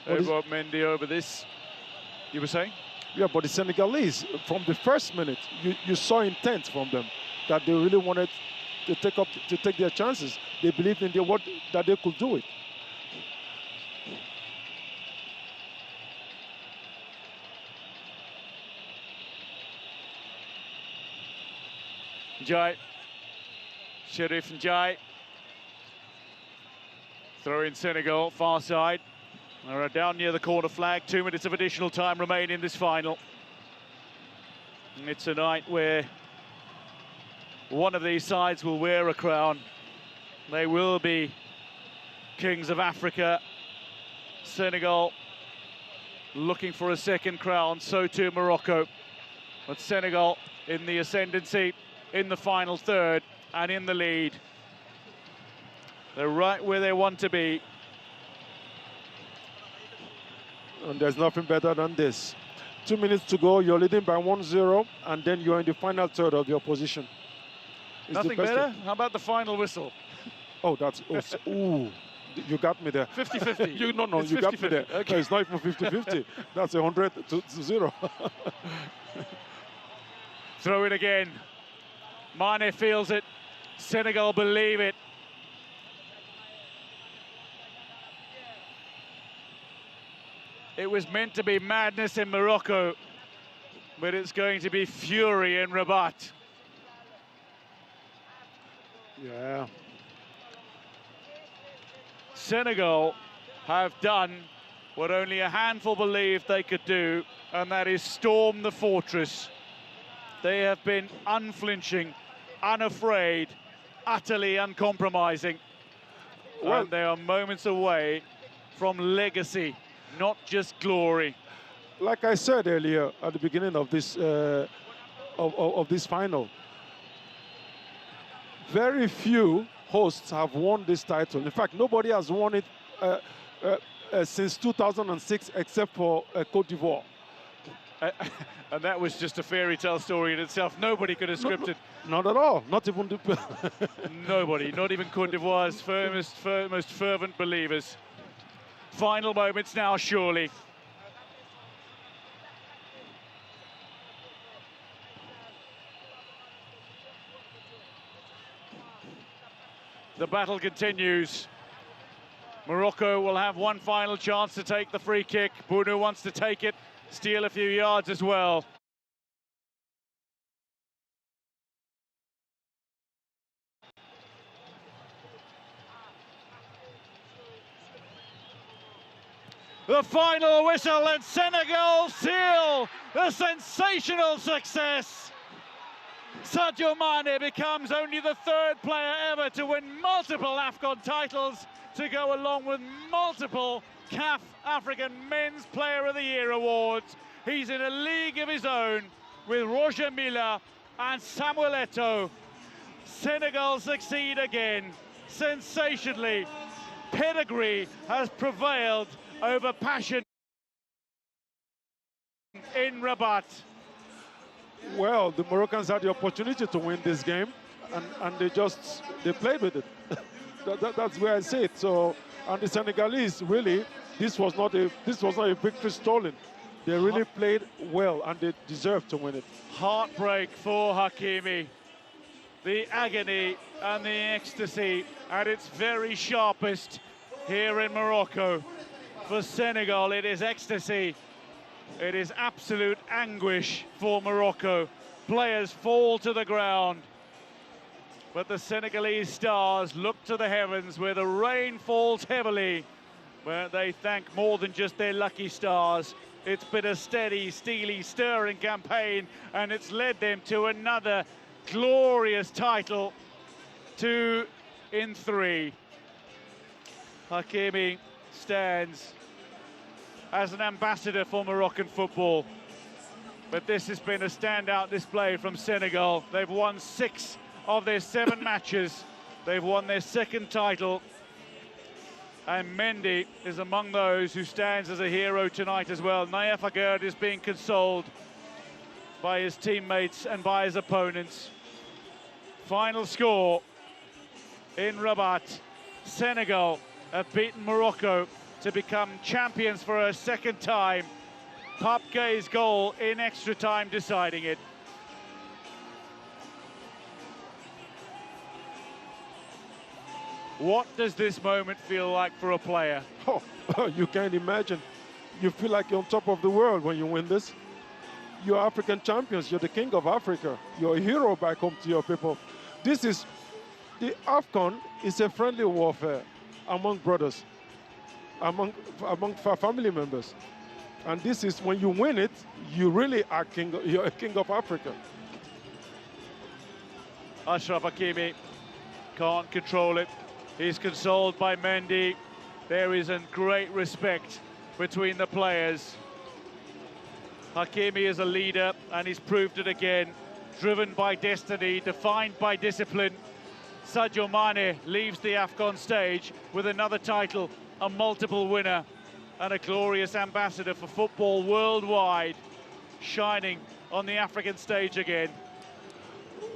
They've got Mendy over this. You were saying? Yeah, but the Senegalese, from the first minute, you saw intent from them that they really wanted to take their chances. They believed in that they could do it. Njai, Sherif Njai, throw in Senegal, far side. They're down near the corner flag, 2 minutes of additional time remain in this final. And it's a night where one of these sides will wear a crown. They will be kings of Africa. Senegal looking for a second crown, so too Morocco. But Senegal in the ascendancy, in the final third and in the lead. They're right where they want to be. And there's nothing better than this. 2 minutes to go, you're leading by 1-0, and then you're in the final third of your position. It's nothing better? How about the final whistle? Oh, that's... ooh, you got me there. 50-50. You got me there. Okay. No, it's not even 50-50. That's 100-0. Throw it again. Mane feels it. Senegal believe it. It was meant to be madness in Morocco, but it's going to be fury in Rabat. Yeah. Senegal have done what only a handful believed they could do, and that is storm the fortress. They have been unflinching, unafraid, utterly uncompromising. Well, and they are moments away from legacy, not just glory. Like I said earlier at the beginning of this this final, very few hosts have won this title. In fact, nobody has won it since 2006 except for Cote d'Ivoire. And that was just a fairy tale story in itself. Nobody could have scripted. Not at all. Not even the... Nobody, not even Cote d'Ivoire's most fervent believers. Final moments now, surely. The battle continues. Morocco will have one final chance to take the free kick. Bounou wants to take it, steal a few yards as well. The final whistle, and Senegal seal the sensational success. Sadio Mane becomes only the third player ever to win multiple AFCON titles, to go along with multiple CAF African Men's Player of the Year awards. He's in a league of his own with Roger Milla and Samuel Eto'o. Senegal succeed again, sensationally. Pedigree has prevailed over passion in Rabat. Well, the Moroccans had the opportunity to win this game, and they played with it. That's where I say it. So, and the Senegalese, really, this was not a victory stolen. They really played well, and they deserved to win it. Heartbreak for Hakimi. The agony and the ecstasy at its very sharpest here in Morocco. For Senegal, it is ecstasy. It is absolute anguish for Morocco. Players fall to the ground. But the Senegalese stars look to the heavens where the rain falls heavily, where they thank more than just their lucky stars. It's been a steady, steely, stirring campaign, and it's led them to another glorious title, 2 in 3. Hakimi stands as an ambassador for Moroccan football. But this has been a standout display from Senegal. They've won 6 of their 7 matches. They've won their second title. And Mendy is among those who stands as a hero tonight as well. Naïef Aguerd is being consoled by his teammates and by his opponents. Final score in Rabat. Senegal have beaten Morocco to become champions for a second time. Pape Gué's goal in extra time deciding it. What does this moment feel like for a player? Oh, you can't imagine. You feel like you're on top of the world when you win this. You're African champions. You're the king of Africa. You're a hero back home to your people. This is, the AFCON is a friendly warfare among brothers, among family members. And this is, when you win it, you really are king, you're a king of Africa. Achraf Hakimi can't control it. He's consoled by Mendy. There is a great respect between the players. Hakimi is a leader, and he's proved it again. Driven by destiny, defined by discipline. Sadio Mane leaves the AFCON stage with another title, a multiple winner, and a glorious ambassador for football worldwide, shining on the African stage again.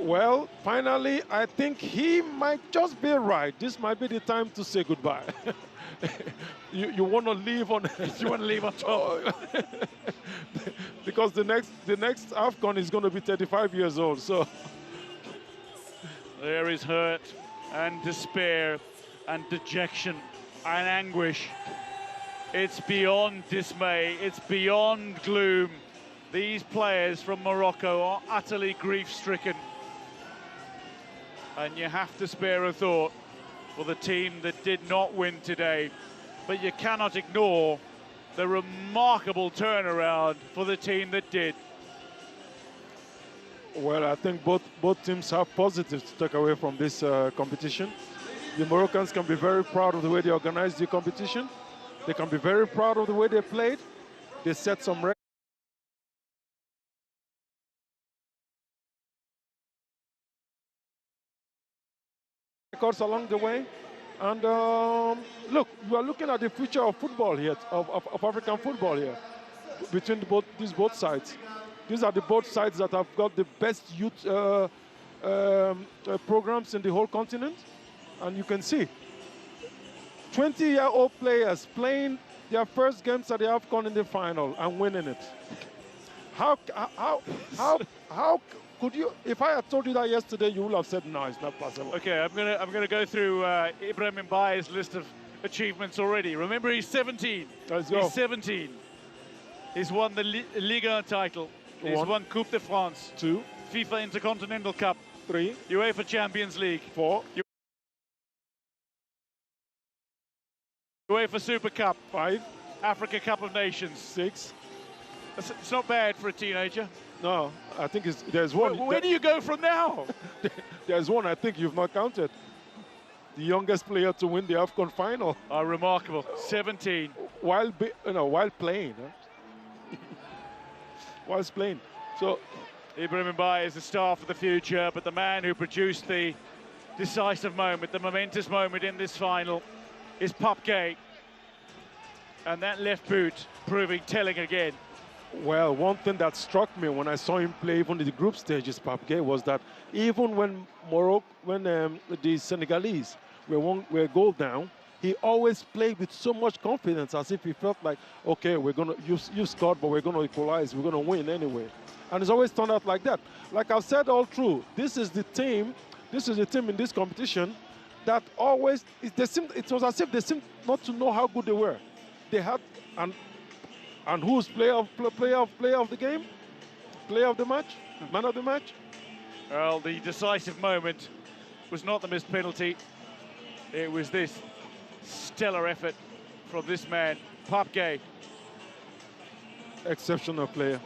Well, finally, I think he might just be right. This might be the time to say goodbye. you want to leave on you want to leave on top. Because the next AFCON is going to be 35 years old. So there is hurt and despair and dejection and anguish. It's beyond dismay. It's beyond gloom. These players from Morocco are utterly grief-stricken. And you have to spare a thought for the team that did not win today. But you cannot ignore the remarkable turnaround for the team that did. Well, I think both teams have positives to take away from this competition. The Moroccans can be very proud of the way they organized the competition. They can be very proud of the way they played. They set some records along the way. And look, you are looking at the future of football here, of African football here, between these both sides. These are the both sides that have got the best youth programs in the whole continent. And you can see 20-year-old players playing their first games at the AFCON in the final and winning it. How could you? If I had told you that yesterday, you would have said, no, it's not possible. Okay, I'm gonna go through Ibrahim Mbaye's list of achievements already. Remember, he's 17. Let's go. He's 17. He's won the Ligue 1 title. He's won Coupe de France. 2. FIFA Intercontinental Cup. 3. UEFA Champions League. 4. UEFA Super Cup. 5. Africa Cup of Nations. 6. It's not bad for a teenager. No, I think there's one. Where do you go from now? There's one I think you've not counted. The youngest player to win the AFCON final. Oh, remarkable. 17. While playing. Huh? Whilst playing. So Ibrahim Mbaye is the star for the future, but the man who produced the decisive moment, the momentous moment in this final, is Pape Gué. And that left boot proving telling again. Well, one thing that struck me when I saw him play even in the group stages, Pape Gué, was that even when the Senegalese were a goal down, he always played with so much confidence, as if he felt like, okay, we're gonna you scored, but we're gonna equalize, we're gonna win anyway. And it's always turned out like that. Like I've said all through, this is the team in this competition that always it was as if they seemed not to know how good they were. They had and who's player of the game? Player of the match? Man of the match? Well, the decisive moment was not the missed penalty. It was this stellar effort from this man, Pape Gué. Exceptional player.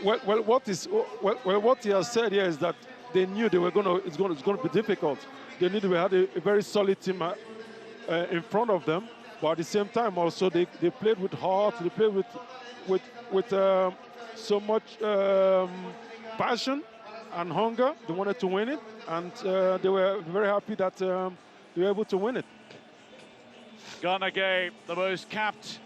Well, what he has said here is that they knew they were it's going to be difficult. They knew they had a very solid team in front of them, but at the same time also they played with heart. They played with so much passion, and hunger. They wanted to win it, and they were very happy that they were able to win it. Ghana gave the most capped